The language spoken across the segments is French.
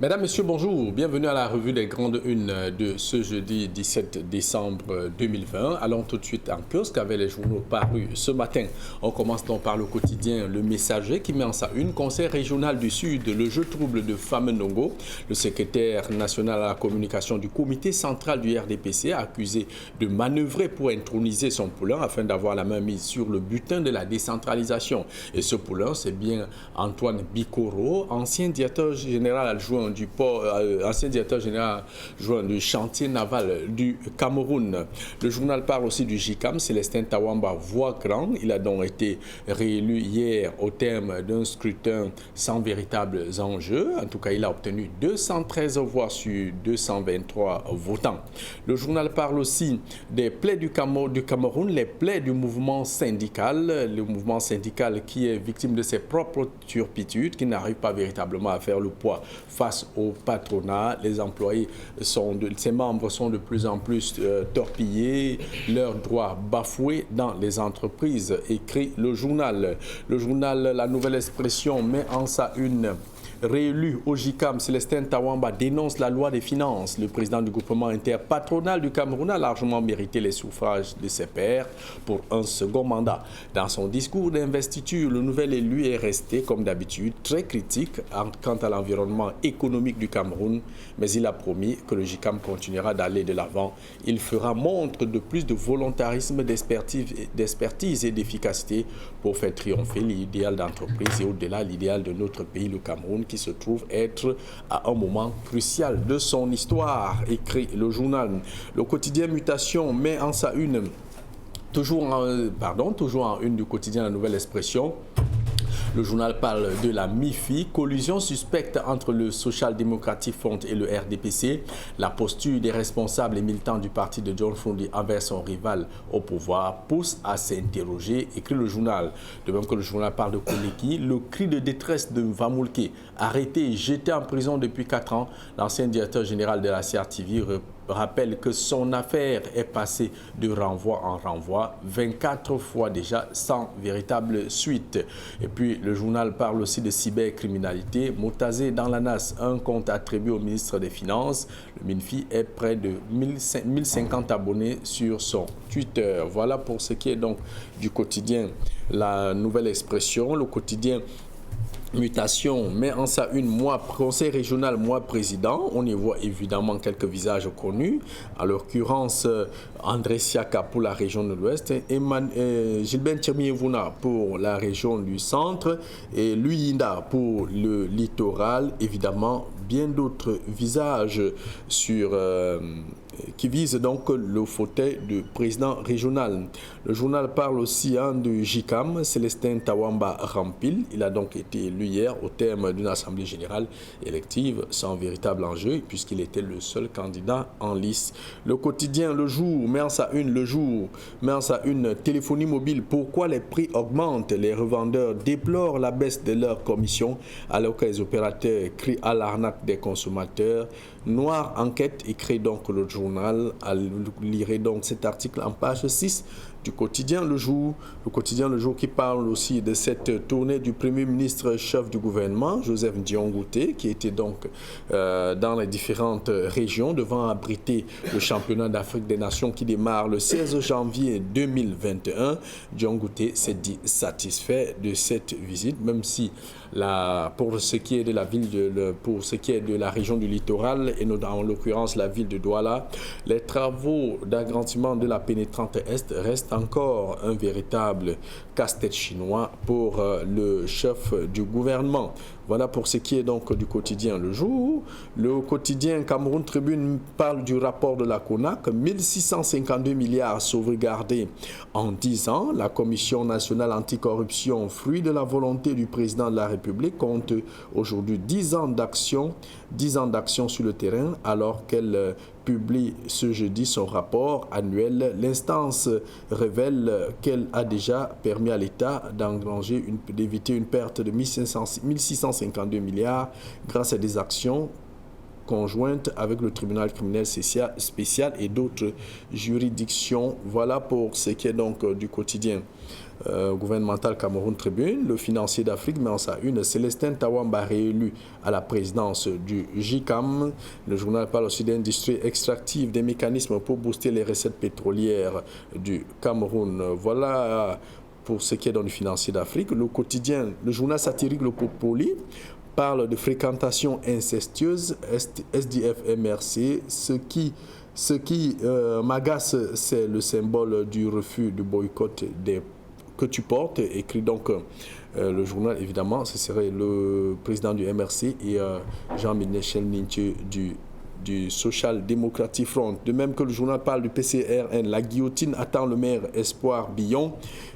Mesdames, Messieurs, bonjour. Bienvenue à la revue des grandes unes de ce jeudi 17 décembre 2020. Allons tout de suite en kiosque avec les journaux parus ce matin. On commence donc par le quotidien Le Messager qui met en sa une Conseil régional du Sud, le jeu trouble de Fame Ndongo. Le secrétaire national à la communication du comité central du RDPC a accusé de manœuvrer pour introniser son poulain afin d'avoir la main mise sur le butin de la décentralisation. Et ce poulain, c'est bien Antoine Bikoro, ancien directeur général adjoint du port, ancien directeur général du chantier naval du Cameroun. Le journal parle aussi du JICAM. Célestin Tawamba voit grand. Il a donc été réélu hier au terme d'un scrutin sans véritables enjeux. En tout cas, il a obtenu 213 voix sur 223 votants. Le journal parle aussi des plaies du Cameroun, les plaies du mouvement syndical. Le mouvement syndical qui est victime de ses propres turpitudes, qui n'arrive pas véritablement à faire le poids face au patronat. Les employés ses membres sont de plus en plus torpillés, leurs droits bafoués dans les entreprises, écrit le journal. Le journal La Nouvelle Expression met en sa une réélu au JICAM, Célestin Tawamba dénonce la loi des finances. Le président du groupement interpatronal du Cameroun a largement mérité les suffrages de ses pairs pour un second mandat. Dans son discours d'investiture, le nouvel élu est resté, comme d'habitude, très critique quant à l'environnement économique du Cameroun, mais il a promis que le JICAM continuera d'aller de l'avant. Il fera montre de plus de volontarisme, d'expertise et d'efficacité pour faire triompher l'idéal d'entreprise et au-delà l'idéal de notre pays, le Cameroun, qui se trouve être à un moment crucial de son histoire, écrit le journal. Le quotidien Mutation met en sa une, toujours en une du quotidien La Nouvelle Expression. Le journal parle de la MIFI, collusion suspecte entre le Social Democratic Front et le RDPC. La posture des responsables et militants du parti de John Fundi envers son rival au pouvoir pousse à s'interroger, écrit le journal. De même que le journal parle de Koleki, le cri de détresse de Vamoulke, arrêté et jeté en prison depuis 4 ans. L'ancien directeur général de la CRTV rappelle que son affaire est passée de renvoi en renvoi 24 fois déjà sans véritable suite. Et puis le journal parle aussi de cybercriminalité. Motazé dans la NAS, un compte attribué au ministre des Finances. Le MINFI est près de 1050 abonnés sur son Twitter. Voilà pour ce qui est donc du quotidien La Nouvelle Expression. Le quotidien Mutation met en sa une conseil régional, moi président. On y voit évidemment quelques visages connus. À l'occurrence, André Siaka pour la région de l'Ouest, Gilbert Tchemievuna pour la région du centre et Luyinda pour le littoral. Évidemment, bien d'autres visages qui visent donc le fauteuil du président régional. Le journal parle aussi de JICAM, Célestin Tawamba Rampil. Il a donc été élu hier au terme d'une assemblée générale élective sans véritable enjeu puisqu'il était le seul candidat en lice. Le quotidien Le Jour met en sa une téléphonie mobile. Pourquoi les prix augmentent? Les revendeurs déplorent la baisse de leur commission alors que les opérateurs crient à l'arnaque des consommateurs. Noire enquête, écrit donc le journal. Lirez donc cet article en page 6 du quotidien Le Jour. Le quotidien Le Jour qui parle aussi de cette tournée du Premier ministre chef du gouvernement, Joseph Ndiongouté, qui était donc dans les différentes régions devant abriter le championnat d'Afrique des Nations qui démarre le 16 janvier 2021. Ndiongouté s'est dit satisfait de cette visite, même si pour ce qui est de la région du littoral et en l'occurrence la ville de Douala, les travaux d'agrandissement de la pénétrante Est restent encore un véritable casse-tête chinois pour le chef du gouvernement. Voilà pour ce qui est donc du quotidien Le Jour. Le quotidien Cameroun Tribune parle du rapport de la CONAC, 1652 milliards sauvegardés en 10 ans. La Commission nationale anticorruption, fruit de la volonté du président de la République, compte aujourd'hui 10 ans d'action sur le terrain alors qu'elle publie ce jeudi son rapport annuel. L'instance révèle qu'elle a déjà permis à l'État d'éviter une perte de 1652 milliards grâce à des actions conjointe avec le tribunal criminel spécial et d'autres juridictions. Voilà pour ce qui est donc du quotidien gouvernemental Cameroun Tribune. Le financier d'Afrique met en sa une Célestin Tawamba réélu à la présidence du JICAM. Le journal parle aussi d'industrie extractive, des mécanismes pour booster les recettes pétrolières du Cameroun. Voilà pour ce qui est dans le financier d'Afrique. Le quotidien, le journal satirique Le Popoli parle de fréquentation incestueuse, SDF MRC. Ce qui m'agace, c'est le symbole du refus du boycott que tu portes, écrit donc le journal, évidemment, ce serait le président du MRC et Jean-Michel Ninche du Social Democratic Front. De même que le journal parle du PCRN, la guillotine attend le maire Espoir Billon.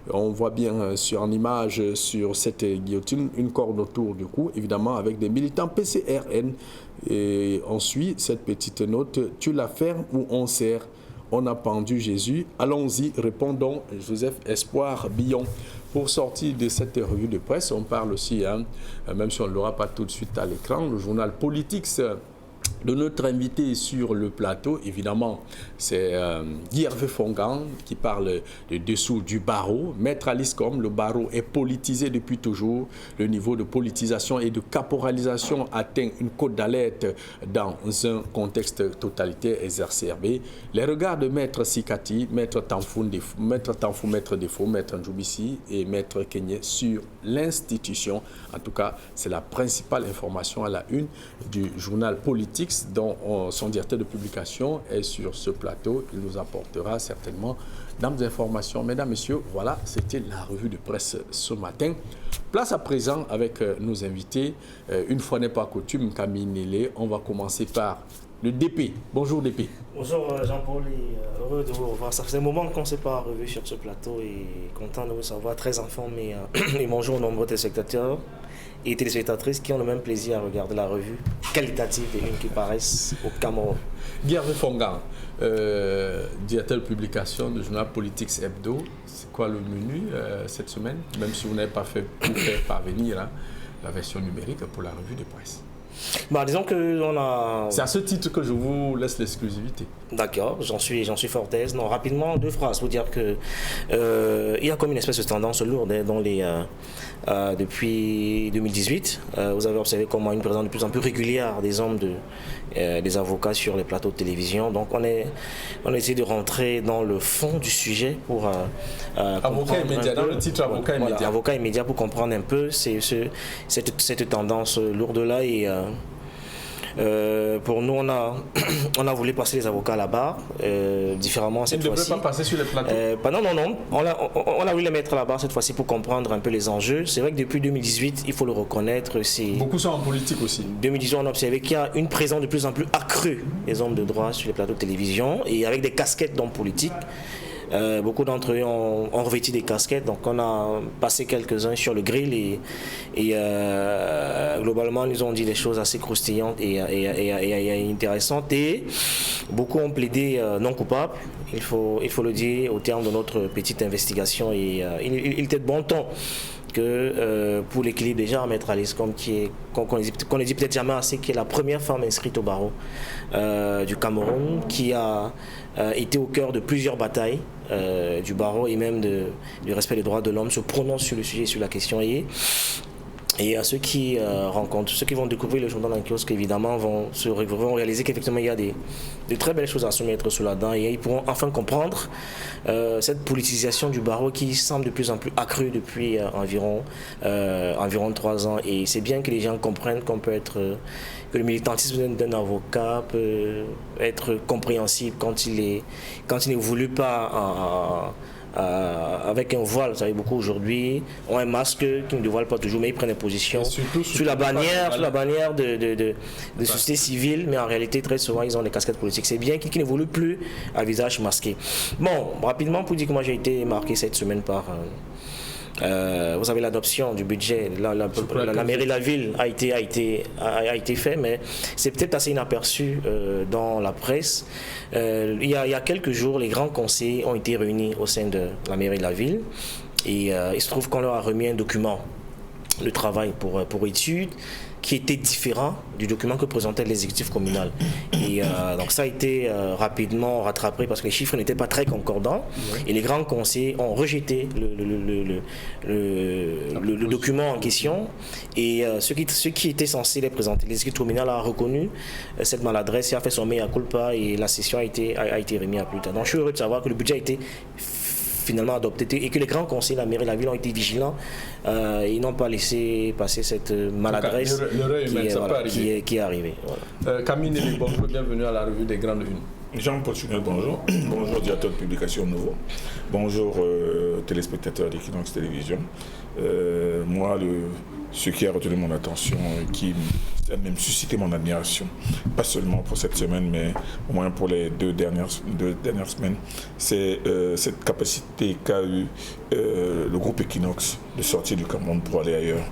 On voit bien en image sur cette guillotine une corde autour du cou, évidemment avec des militants PCRN. Et on suit cette petite note, tu la fermes ou on serre? On a pendu Jésus. Allons-y, répondons Joseph Espoir Billon. Pour sortir de cette revue de presse, on parle aussi, même si on ne l'aura pas tout de suite à l'écran, le journal Politics de notre invité sur le plateau. Évidemment, c'est Guy Hervé Fongan qui parle de dessous du barreau. Maître Alice Com, le barreau est politisé depuis toujours. Le niveau de politisation et de caporalisation atteint une cote d'alerte dans un contexte totalitaire exacerbé. Les regards de Maître Sikati, Maître Tanfou, Maître Defo, Maître Njoubissi et Maître Kenyé sur l'institution. En tout cas, c'est la principale information à la une du journal Politics, dont son directeur de publication est sur ce plateau. Il nous apportera certainement d'autres informations. Mesdames, Messieurs, voilà, c'était la revue de presse ce matin. Place à présent avec nos invités. Une fois n'est pas coutume, Camille Nélé. On va commencer par le DP. Bonjour DP. Bonjour Jean-Paul et heureux de vous revoir. Ça faisait un moment qu'on ne s'est pas revu sur ce plateau et content de vous savoir, très informé. Et bonjour aux nombreux téléspectateurs et téléspectatrices qui ont le même plaisir à regarder la revue qualitative des unes qui paraissent au Cameroun. Guy Hervé Fongan, directeur de publication du journal Politics Hebdo. C'est quoi le menu cette semaine? Même si vous n'avez pas fait parvenir la version numérique pour la revue de presse. Bah, disons que on a... C'est à ce titre que je vous laisse l'exclusivité. D'accord, j'en suis fort aise. Non, rapidement, deux phrases pour dire que il y a comme une espèce de tendance lourde dans les depuis 2018. Vous avez observé comment une présence de plus en plus régulière des hommes des avocats sur les plateaux de télévision. Donc on essaie de rentrer dans le fond du sujet pour avocat et média, dans le titre avocat et média. Voilà, avocat et média pour comprendre un peu cette tendance lourde là et pour nous, on a voulu passer les avocats à la barre, différemment cette fois-ci. Ils ne devraient pas passer sur les plateaux non. On a voulu les mettre à la barre cette fois-ci pour comprendre un peu les enjeux. C'est vrai que depuis 2018, il faut le reconnaître. Beaucoup sont en politique aussi. 2018, on a observé qu'il y a une présence de plus en plus accrue des hommes de droit sur les plateaux de télévision et avec des casquettes d'hommes politiques. Beaucoup d'entre eux ont revêtu des casquettes, donc on a passé quelques-uns sur le grill et globalement ils ont dit des choses assez croustillantes et intéressantes et beaucoup ont plaidé non coupables, il faut le dire au terme de notre petite investigation et il était de bon ton que pour l'équilibre déjà, Maître Alice Com, qu'on ne dit peut-être jamais assez, qui est la première femme inscrite au barreau du Cameroun, qui a été au cœur de plusieurs batailles du barreau et même du respect des droits de l'homme, se prononce sur le sujet, sur la question. Et à ceux qui ceux qui vont découvrir le journal en kiosque, évidemment, vont réaliser qu'effectivement, il y a de très belles choses à se mettre sous la dent et ils pourront enfin comprendre cette politisation du barreau qui semble de plus en plus accrue depuis environ 3 ans. Et c'est bien que les gens comprennent que le militantisme d'un avocat peut être compréhensible quand il n'est voulu pas avec un voile. Vous savez, beaucoup aujourd'hui ont un masque qui ne dévoile pas toujours, mais ils prennent des positions sous la bannière de société civile, mais en réalité, très souvent, ils ont des casquettes politiques. C'est bien qu'ils n'évoluent plus à visage masqué. Bon, rapidement, pour dire que moi, j'ai été marqué cette semaine par... vous savez, l'adoption du budget, la mairie de la ville a été fait, mais c'est peut-être assez inaperçu dans la presse. Il y a quelques jours, les grands conseils ont été réunis au sein de la mairie de la ville et il se trouve qu'on leur a remis un document de travail pour études qui était différent du document que présentait l'exécutif communal. Et donc ça a été rapidement rattrapé parce que les chiffres n'étaient pas très concordants et les grands conseils ont rejeté le document en question et ce qui était censé les présenter, l'exécutif communal a reconnu cette maladresse et a fait son mea culpa et la session a été remise à plus tard. Donc je suis heureux de savoir que le budget a été finalement adopté et que les grands conseils de la mairie et de la ville ont été vigilants. Ils n'ont pas laissé passer cette maladresse qui est arrivée. Voilà. Camille Nelly, bienvenue à la revue des Grandes Unes. Jean-Paul Chunel, bonjour. Bonjour, directeur de publication Nouveau. Bonjour, téléspectateurs d'Equinox Télévision. Moi, ce qui a retenu mon attention et qui a même suscité mon admiration, pas seulement pour cette semaine, mais au moins pour les deux dernières semaines, c'est cette capacité qu'a eu le groupe Equinox de sortir du Cameroun pour aller ailleurs,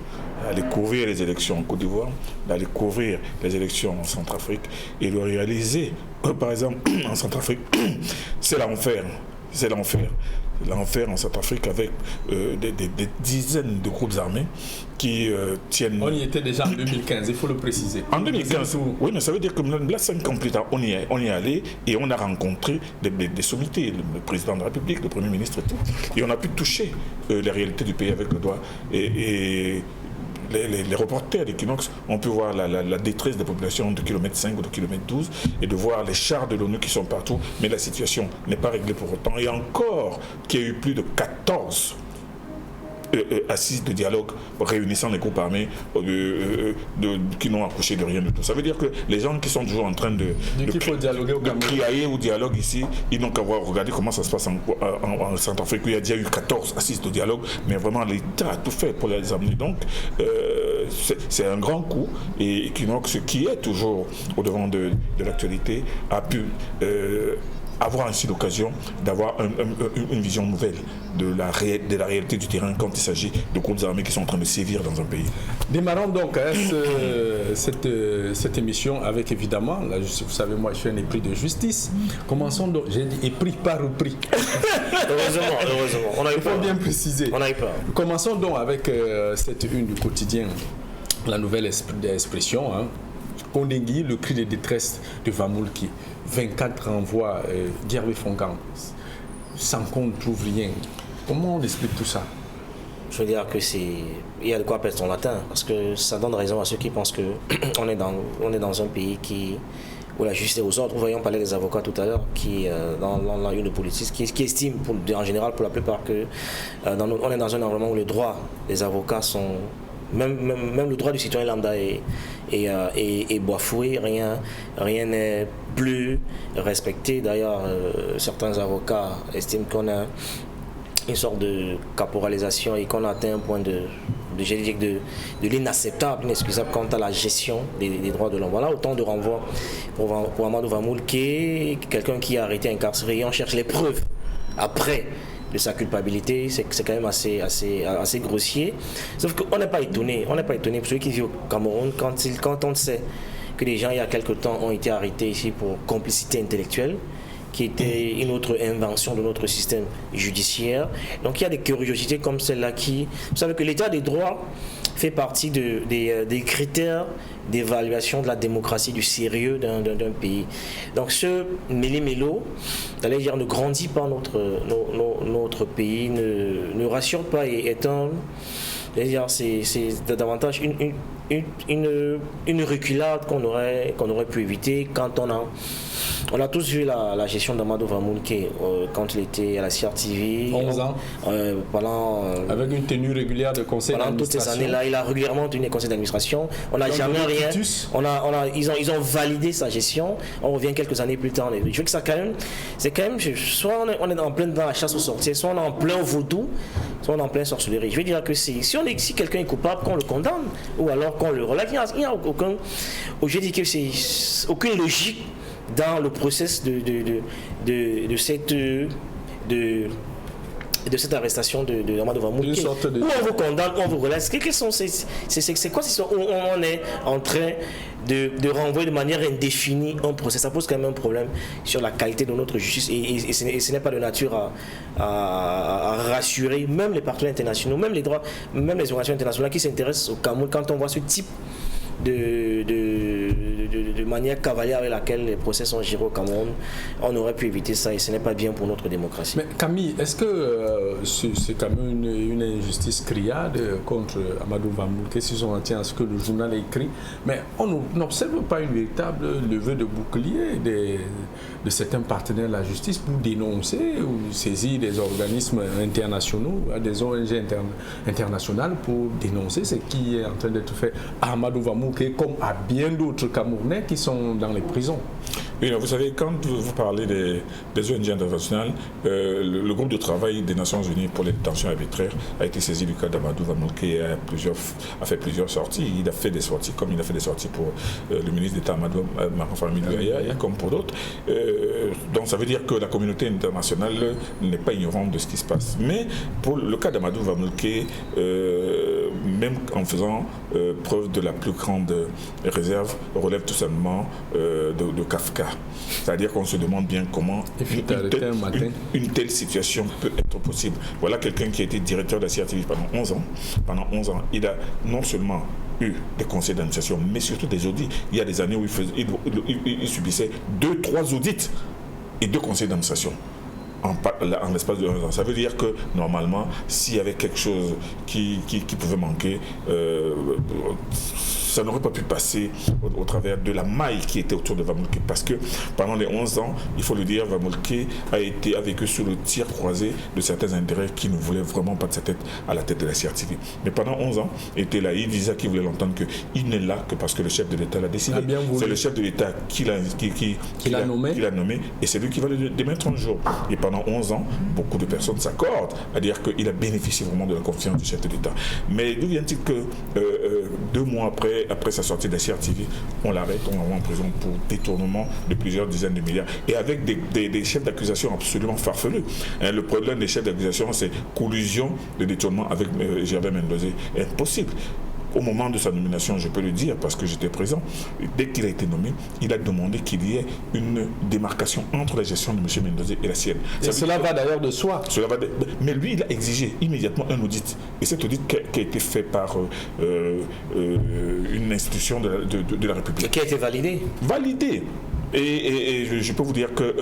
aller couvrir les élections en Côte d'Ivoire, d'aller couvrir les élections en Centrafrique et de réaliser, par exemple, en Centrafrique, c'est l'enfer. C'est l'enfer. L'enfer en Centrafrique avec des dizaines de groupes armés qui tiennent... On y était déjà en 2015, il faut le préciser. En 2015, oui, mais ça veut dire que là, 5 ans plus tard, on y est allé et on a rencontré des sommités, le président de la République, le Premier ministre et tout. Et on a pu toucher les réalités du pays avec le doigt. Et les reporters d'Equinox ont pu voir la détresse des populations de kilomètre 5 ou de kilomètre 12 et de voir les chars de l'ONU qui sont partout, mais la situation n'est pas réglée pour autant. Et encore qu'il y a eu plus de 14 assises de dialogue réunissant les groupes armés qui n'ont accouché de rien du tout. Ça veut dire que les gens qui sont toujours en train de crier au dialogue ici, ils n'ont qu'à voir regarder comment ça se passe en Centrafrique. Il y a déjà eu 14 assises de dialogue, mais vraiment l'État a tout fait pour les amener. Donc c'est un grand coup et Equinox, qui est toujours au devant de l'actualité, a pu avoir ainsi l'occasion d'avoir une vision nouvelle de la réalité du terrain quand il s'agit de groupes armés qui sont en train de sévir dans un pays. Démarrons donc cette émission avec évidemment, là, vous savez, moi je suis un épris de justice. Commençons donc, j'ai dit épris pas repris. Heureusement. Il faut bien préciser. On a eu peur. Commençons donc avec cette une du quotidien, la nouvelle expression, hein. Kondengui, le cri de détresse de Vamulki. 24 renvois d'Hervé Fongan. Sans qu'on ne trouve rien. Comment on explique tout ça? Je veux dire que il y a de quoi perdre son latin, parce que ça donne raison à ceux qui pensent qu'on est dans un pays où la justice est aux ordres. Voyons parler des avocats tout à l'heure, qui dans la une politique, qui estiment en général pour la plupart que on est dans un environnement où les droits des avocats sont... Même le droit du citoyen lambda est bafoué, rien n'est plus respecté. D'ailleurs, certains avocats estiment qu'on a une sorte de caporalisation et qu'on a atteint un point de l'inacceptable, inexcusable quant à la gestion des droits de l'homme. Voilà autant de renvois pour Amadou Vamulki, quelqu'un qui est arrêté, incarcéré, et on cherche les preuves après de sa culpabilité. C'est quand même assez grossier. Sauf qu'on n'est pas étonné. On n'est pas étonné pour celui qui vit au Cameroun quand on sait que des gens il y a quelque temps ont été arrêtés ici pour complicité intellectuelle, qui était une autre invention de notre système judiciaire. Donc il y a des curiosités comme celle-là qui... Vous savez que l'état des droits fait partie des critères d'évaluation de la démocratie, du sérieux d'un pays. Donc ce méli-mélo, d'aller dire, ne grandit pas notre pays, ne rassure pas et est un... C'est davantage une reculade qu'on aurait pu éviter quand on a tous vu la gestion d'Amadou Vamulki quand il était à la CRTV. 11 ans. Avec une tenue régulière de conseil d'administration. Pendant toutes ces années-là, il a régulièrement tenu les conseils d'administration. On n'a jamais rien. Ils ont validé sa gestion. On revient quelques années plus tard. Je veux que ça c'est quand même, soit on est en plein dans la chasse aux sorciers, soit on est en plein vaudou, soit on est en plein sorcellerie. Je veux dire que si quelqu'un est coupable, qu'on le condamne, ou alors qu'on le relève. Il n'y a aucun... Je dis que c'est aucune logique dans le process de de cette arrestation de Amadou Vamouké. Une sorte de... Où on vous condamne, où on vous relaisse. C'est quoi où on est en train de renvoyer de manière indéfinie un procès? Ça pose quand même un problème sur la qualité de notre justice et ce n'est pas de nature à rassurer même les partenaires internationaux, même les organisations internationales qui s'intéressent au Cameroun quand on voit ce type de manière cavalière avec laquelle les procès sont gérés au Cameroun. On aurait pu éviter ça et ce n'est pas bien pour notre démocratie. Mais Camille, est-ce que c'est quand même une injustice criade contre Amadou Vamouké si on en tient à ce que le journal a écrit? Mais on n'observe pas une véritable levée de bouclier de certains partenaires de la justice pour dénoncer ou saisir des organismes internationaux, des ONG internationales pour dénoncer ce qui est en train d'être fait à Amadou Vamouké comme à bien d'autres Camerounais qui sont dans les prisons. Oui, vous savez, quand vous parlez des ONG internationales, le groupe de travail des Nations Unies pour les détentions arbitraires a été saisi du cas d'Amadou Vamouké et a fait plusieurs sorties. Il a fait des sorties, comme il a fait des sorties pour le ministre d'État Amadou Yaya, comme pour d'autres. Donc ça veut dire que la communauté internationale n'est pas ignorante de ce qui se passe. Mais pour le cas d'Amadou Vamouké, même en faisant preuve de la plus grande réserve, relève tout simplement de Kafka. C'est-à-dire qu'on se demande bien comment une telle situation peut être possible. Voilà quelqu'un qui a été directeur de la CRTV pendant 11 ans. Pendant 11 ans, il a non seulement eu des conseils d'administration, mais surtout des audits. Il y a des années où il subissait 2-3 audits et 2 conseils d'administration. En l'espace de 1 an. Ça veut dire que normalement, s'il y avait quelque chose qui pouvait manquer, ça n'aurait pas pu passer au travers de la maille qui était autour de Vamouké. Parce que pendant les 11 ans, il faut le dire, Vamouké a vécu sous le tir croisé de certains intérêts qui ne voulaient vraiment pas de sa tête à la tête de la CRTV. Mais pendant 11 ans, il était là, il disait qu'il voulait l'entendre qu'il n'est là que parce que le chef de l'État l'a décidé. C'est le chef de l'État qui l'a nommé et c'est lui qui va le démettre un jour. Et pendant 11 ans, beaucoup de personnes s'accordent à dire qu'il a bénéficié vraiment de la confiance du chef de l'État. Mais d'où vient-il que 2 mois après sa sortie de la CRTV, on l'arrête, on l'envoie en prison pour détournement de plusieurs dizaines de milliards et avec des chefs d'accusation absolument farfelus. Le problème des chefs d'accusation, c'est collusion de détournement avec Gervais Mendozé. Impossible. Au moment de sa nomination, je peux le dire parce que j'étais présent, dès qu'il a été nommé, il a demandé qu'il y ait une démarcation entre la gestion de M. Mendozé et la sienne. Cela va d'ailleurs de soi. Mais lui, il a exigé immédiatement un audit. Et cet audit qui a été fait par une institution de la République. Et qui a été validé. Validé. Et je peux vous dire que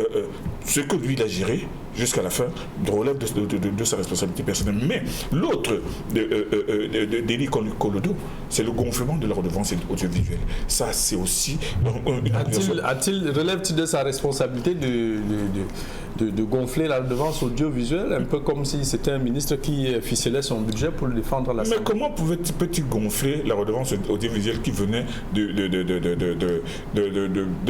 ce que lui, il a géré, jusqu'à la fin, relève de sa responsabilité personnelle. Mais l'autre délit qu'on lui colle au dos, c'est le gonflement de la redevance audiovisuelle. Ça, c'est aussi relève-t-il de sa responsabilité de gonfler la redevance audiovisuelle, un peu comme si c'était un ministre qui ficelait son budget pour le défendre à la Mais comment peut-il gonfler la redevance audiovisuelle qui venait de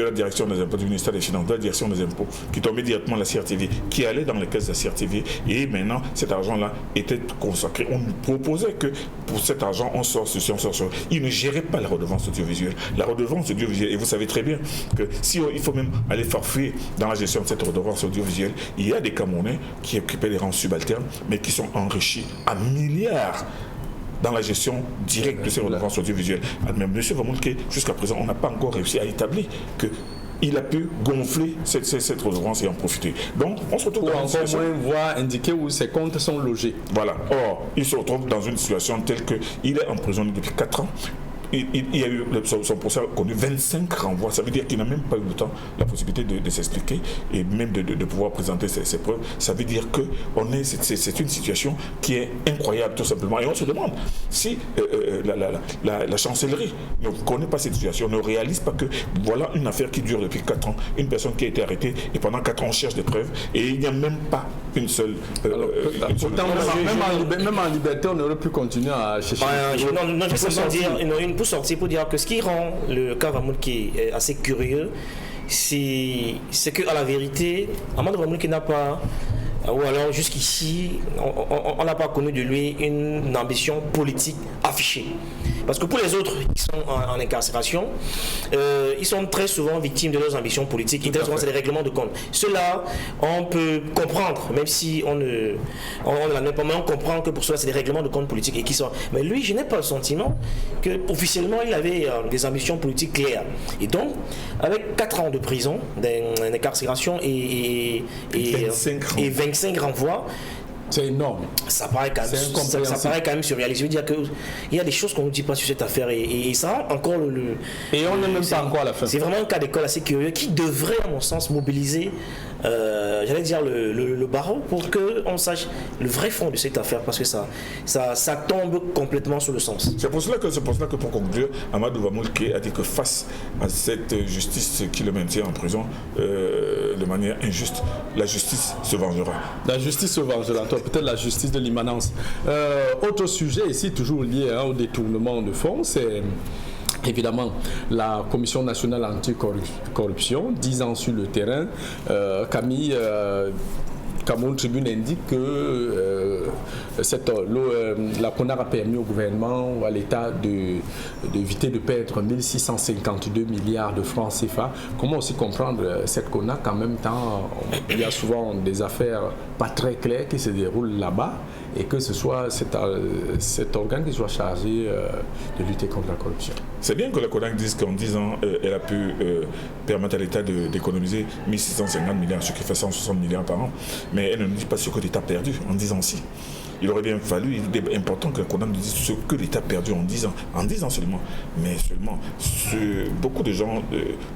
la direction des impôts, du ministère des Finances, de la direction des impôts, qui tombait directement à la CRTV, qui allait dans les caisses de la CRTV, et maintenant cet argent-là était consacré. On nous proposait que pour cet argent, on sort ceci, on sort cela. Il ne gérait pas la redevance audiovisuelle. La redevance audiovisuelle, et vous savez très bien que si il faut même aller farfouiller dans la gestion de cette redevance audiovisuelle, il y a des Camerounais qui occupaient des rangs subalternes, mais qui sont enrichis à milliards dans la gestion directe de ces redevances audiovisuelles. Même M. Vamouké, jusqu'à présent, on n'a pas encore réussi à établir qu'il a pu gonfler cette redevance et en profiter. Donc, on se retrouve dans une situation... Encore moins voir indiquer où ses comptes sont logés. Voilà. Or, il se retrouve dans une situation telle qu'il est emprisonné depuis 4 ans. Il y a eu son procès a connu 25 renvois. Ça veut dire qu'il n'a même pas eu le temps, la possibilité de s'expliquer et même de pouvoir présenter ses preuves. Ça veut dire que c'est une situation qui est incroyable tout simplement. Et on se demande si la chancellerie ne connaît pas cette situation, ne réalise pas que voilà une affaire qui dure depuis 4 ans, une personne qui a été arrêtée et pendant 4 ans on cherche des preuves et il n'y a même pas une seule... même en liberté, on aurait pu continuer à chercher. Non, je peux dire pour dire que ce qui rend le cas Vamouké assez curieux, c'est qu'à la vérité, Amadou Vamouké n'a pas, ou alors jusqu'ici, on n'a pas connu de lui une ambition politique affichés. Parce que pour les autres qui sont en incarcération, ils sont très souvent victimes de leurs ambitions politiques. Et très souvent, c'est des règlements de compte. Cela, on peut comprendre, même si on n'en pas, mais on comprend que pour cela, c'est des règlements de compte politiques. Et qui sont... Mais lui, je n'ai pas le sentiment qu'officiellement, il avait des ambitions politiques claires. Et donc, avec 4 ans de prison, d'incarcération et 25 renvois, c'est énorme. Ça paraît quand même surréaliste. Je veux dire qu'il y a des choses qu'on ne dit pas sur cette affaire et ça encore Et on n'est même pas encore à la fin. C'est vraiment un cas d'école assez curieux qui devrait, à mon sens, mobiliser, j'allais dire, le barreau pour qu'on sache le vrai fond de cette affaire parce que ça tombe complètement sous le sens. C'est pour cela que pour conclure, Amadou Vamoulke a dit que face à cette justice qui le maintient en prison de manière injuste, la justice se vengera. La justice se vengera. Peut-être la justice de l'immanence. Autre sujet ici, toujours lié au détournement de fonds, c'est évidemment la Commission nationale anticorruption. 10 ans sur le terrain. Camille Cameroun Tribune indique que la CONAC a permis au gouvernement ou à l'État d'éviter de perdre 1652 milliards de francs CFA. Comment aussi comprendre cette CONAC? En même temps, il y a souvent des affaires pas très claires qui se déroulent là-bas et que ce soit cet organe qui soit chargé de lutter contre la corruption. C'est bien que la CONAC dise qu'en 10 ans, elle a pu permettre à l'État d'économiser 1650 milliards, ce qui fait 160 milliards par an. Mais elle ne nous dit pas ce que l'État a perdu en 10 ans-ci. Il aurait bien fallu, il est important que la CONAC nous dise ce que l'État a perdu en 10 ans seulement. Mais seulement, beaucoup de gens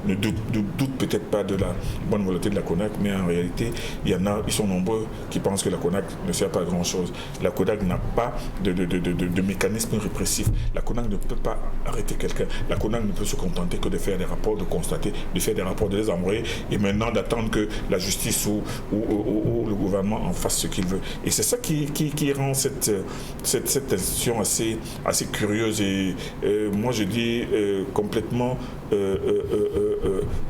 ne doutent peut-être pas de la bonne volonté de la CONAC, mais en réalité, ils sont nombreux qui pensent que la CONAC ne sert pas à grand-chose. La CONAC n'a pas de mécanisme répressif. La CONAC ne peut pas arrêter quelqu'un. La CONAC ne peut se contenter que de faire des rapports, de constater, de faire des rapports, de les envoyer, et maintenant d'attendre que la justice ou le gouvernement en fasse ce qu'il veut. Et c'est ça qui rend cette institution assez curieuse et moi je dis complètement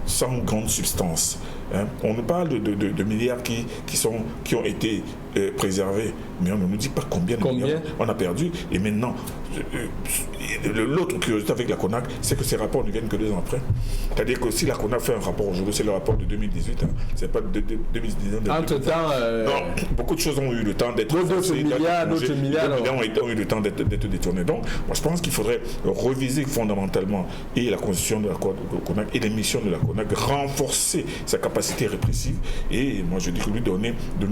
sans grande substance. Hein. On nous parle de milliards qui ont été préservés, mais on ne nous dit pas combien de milliards on a perdu. Et maintenant, l'autre curiosité avec la CONAC, c'est que ces rapports ne viennent que 2 ans après. C'est-à-dire que si la CONAC fait un rapport aujourd'hui, c'est le rapport de 2018, hein. C'est pas de 2019. Entre-temps, beaucoup de choses ont eu le temps d'être d'autres milliards ont eu le temps d'être détournés. Donc, moi je pense qu'il faudrait reviser fondamentalement et la constitution de la CONAC et les missions de la CONAC, renforcer sa capacité répressive et moi je dis que lui donner de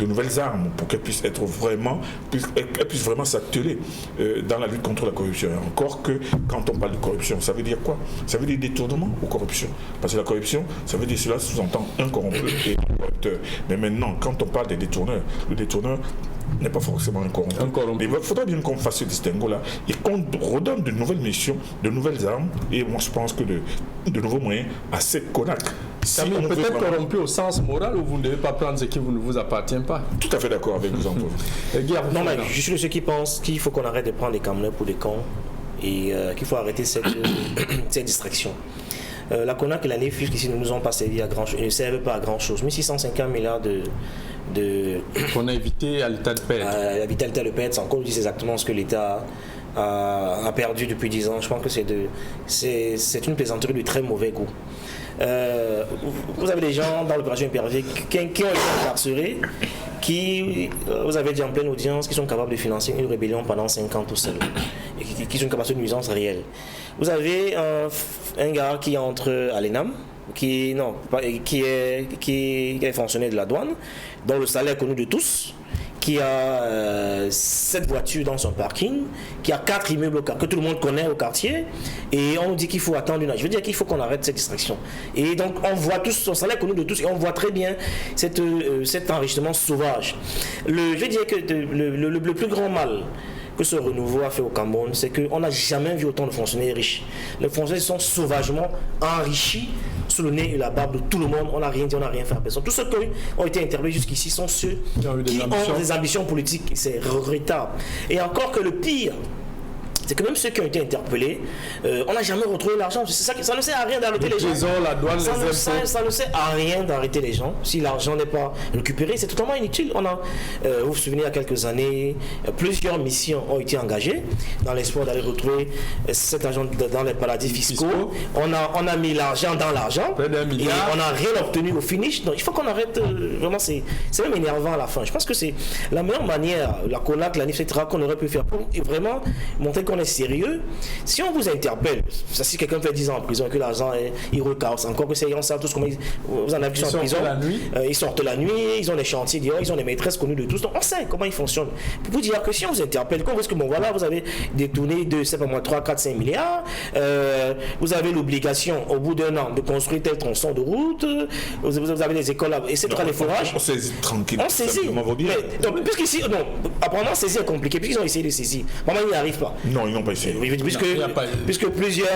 nouvelles armes pour qu'elle puisse vraiment s'atteler dans la lutte contre la corruption. Et encore que quand on parle de corruption, ça veut dire quoi? Ça veut dire détournement ou corruption? Parce que la corruption, ça veut dire cela sous-entend un corrompu et un corrupteur. Mais maintenant, quand on parle des détourneurs, le détourneur n'est pas forcément un corrompu. Mais il faudrait bien qu'on fasse ce distinguo-là et qu'on redonne de nouvelles missions, de nouvelles armes et moi je pense que de nouveaux moyens à cette CONAC. Si peut-être corrompu au sens moral ou vous ne devez pas prendre ce qui ne vous appartient pas. Tout à fait d'accord avec vous, Antoine. Non, mais je suis de ceux qui pensent qu'il faut qu'on arrête de prendre les Camerounais pour des cons et qu'il faut arrêter cette distraction. La CONAC et la NEF jusqu'ici ne nous ont pas servi à grand-chose, ne servent pas à grand-chose. 1650 milliards qu'on a évité à l'État de perdre. Éviter à l'État de perdre, c'est encore exactement ce que l'État a perdu depuis 10 ans. Je pense que c'est une plaisanterie de très mauvais goût. Vous avez des gens dans l'opération Hyper-V qui ont été incarcérés, vous avez dit en pleine audience, qui sont capables de financer une rébellion pendant 5 ans tout seul, et qui sont capables de nuisance réelle. Vous avez un gars qui entre à l'ENAM, qui est fonctionnaire de la douane, dont le salaire est connu de tous, qui a 7 voitures dans son parking, qui a 4 immeubles que tout le monde connaît au quartier, et on nous dit qu'il faut attendre une heure. Je veux dire qu'il faut qu'on arrête cette distraction. Et donc on voit tous, son salaire connu de tous, et on voit très bien cet enrichissement sauvage. Je veux dire que le plus grand mal que ce renouveau a fait au Cameroun, c'est qu'on n'a jamais vu autant de fonctionnaires riches. Les fonctionnaires sont sauvagement enrichis sous le nez et la barbe de tout le monde. On n'a rien dit, on n'a rien fait à personne. Tous ceux qui ont été interpellés jusqu'ici sont ceux qui ont des ambitions politiques. C'est regrettable. Et encore que le pire c'est que même ceux qui ont été interpellés, on n'a jamais retrouvé l'argent. C'est ça, ça ne sert à rien d'arrêter les gens. La douane, Ça ne sert à rien d'arrêter les gens. Si l'argent n'est pas récupéré, c'est totalement inutile. Vous vous souvenez, il y a quelques années, plusieurs missions ont été engagées dans l'espoir d'aller retrouver cet argent dans les paradis fiscaux. On a mis l'argent dans l'argent et on n'a rien obtenu au finish. Donc il faut qu'on arrête. Vraiment, c'est même énervant à la fin. Je pense que c'est la meilleure manière, la CONAC, la NIF, etc., qu'on aurait pu faire pour vraiment montrer qu'on est sérieux. Si on vous interpelle, si quelqu'un fait 10 ans en prison et que l'argent il recasse, encore que c'est on sait tous comment vous en avez vu en prison. Ils sortent la nuit, ils ont des chantiers dehors, ils ont des maîtresses connues de tous. Donc on sait comment ils fonctionnent. Pour vous dire que si on vous interpelle, quand vous dites que bon voilà, vous avez détourné de 3, 4, 5 milliards, vous avez l'obligation au bout d'un an de construire tel tronçon de route, vous avez des écoles et c'est les forages. On saisit tranquille. On saisit. Donc, puisqu'ici, non, apparemment saisir est compliqué, puisqu'ils ont essayé de saisir. Vraiment, ils n'y arrivent pas. Non, ils n'ont pas essayé. Puisque plusieurs.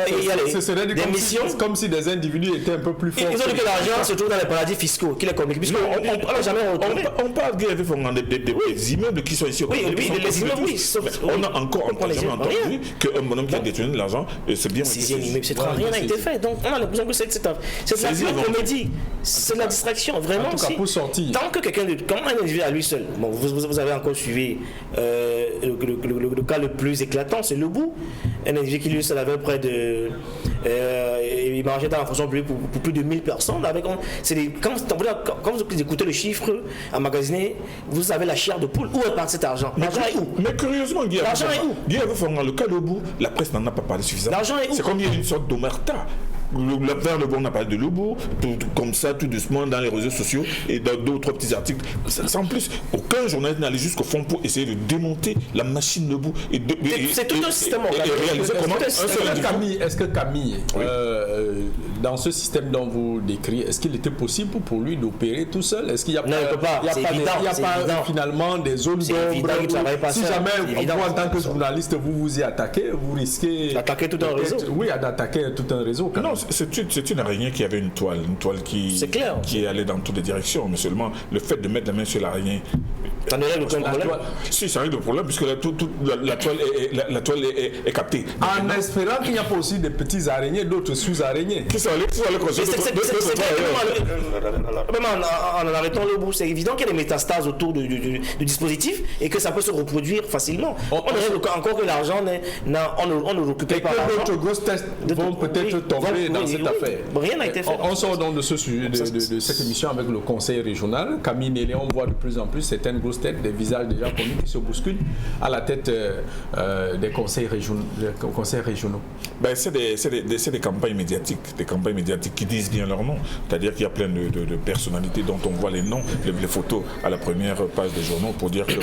Ce serait des missions comme si des individus étaient un peu plus forts. Ils ont dit que l'argent se trouve dans les paradis fiscaux, qu'il est compliqué. Puisqu'on n'a jamais retrouvé. On parle des immeubles qui sont ici. Oui, les immeubles, oui. On a encore jamais entendu qu'un bonhomme qui a détenu l'argent, c'est bien. Sixième immeuble, c'est rien n'a été fait. Donc, on a l'impression que c'est la comédie. C'est de la distraction, vraiment. En tout cas, pour sortir. Tant que quelqu'un, quand un individu à lui seul, bon, vous avez encore suivi le cas le plus éclatant, c'est Lebou. Un individu qui lui seul avait près de. Il marchait dans la fonction publique pour plus de 1000 personnes. Quand vous écoutez le chiffre emmagasiné, vous avez la chair de poule. Où est parti cet argent? L'argent est où? Mais curieusement, Guy, le cas Lebou, la presse n'en a pas parlé suffisamment. L'argent est où? C'est comme il y a une sorte d'omerta. Vers le bon, on a parlé de Lebou, comme ça, tout doucement, dans les réseaux sociaux et dans d'autres petits articles. Sans plus, aucun journaliste n'allait jusqu'au fond pour essayer de démonter la machine Lebou. C'est tout un système. Est-ce que Camille, dans ce système dont vous décrivez, est-ce qu'il était possible pour lui d'opérer tout seul? Est-ce qu'il n'y a pas, finalement des zones d'ombre? Si jamais, vous, en tant que journaliste, vous y attaquez, vous risquez d'attaquer tout un réseau. Oui, d'attaquer tout un réseau. Non, c'est une araignée qui avait une toile qui allait dans toutes les directions, mais seulement le fait de mettre la main sur l'araignée. Ça ne règle aucun problème. Si, ça règle le problème, puisque la toile est captée. En espérant qu'il n'y a pas aussi des petits araignées, d'autres sous-araignées. Qui sont allés construire même en arrêtant le bout, c'est évident qu'il y a des métastases autour du dispositif et que ça peut se reproduire facilement. On règle encore que l'argent, on ne récupère pas l'argent. D'autres grosses tests vont peut-être tomber dans cette affaire. Rien n'a été fait. On sort donc de ce sujet, de cette émission avec le conseil régional. Camille Nélé, on voit de plus en plus certaines grosses têtes, des visages déjà connus qui se bousculent à la tête des conseils régionaux. Ben, c'est des campagnes médiatiques qui disent bien leur nom. C'est-à-dire qu'il y a plein de personnalités dont on voit les noms, les photos à la première page des journaux pour dire que...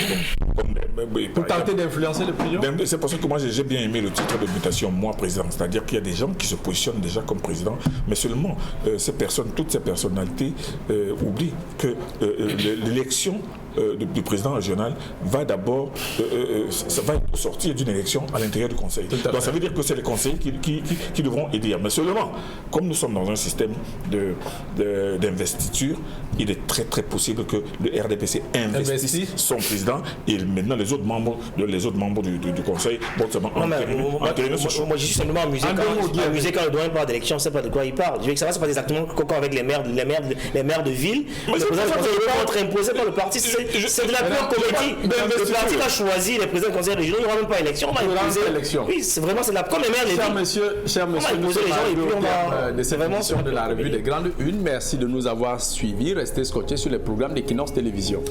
Pour tenter d'influencer l'opinion. C'est pour ça que moi j'ai bien aimé le titre de mutation, moi président. C'est-à-dire qu'il y a des gens qui se positionnent déjà comme président, mais seulement toutes ces personnalités oublient que l'élection du président régional va d'abord ça va sortir d'une élection à l'intérieur du conseil. Donc ça veut dire que c'est les conseillers qui devront élire. Mais seulement, comme nous sommes dans un système d'investiture, il est très très possible que le RDPC investisse son président et maintenant les autres membres du conseil vont seulement entériner ce choix. Moi je suis simplement amusé quand le doyen parle d'élection, on ne sait pas de quoi il parle. Je veux que ça va se passer exactement comme avec les maires de ville. Le président du conseil va être imposé par le parti. C'est de la pure comédie. Le parti va choisir les présidents du conseil régional, il n'y aura même pas élection. Oui, c'est vraiment la première maire. Chers messieurs, nous sommes de cette émission de la revue des Grandes Unes. Merci de nous avoir suivis. Restez scotchés sur les programmes d'Equinox Télévision.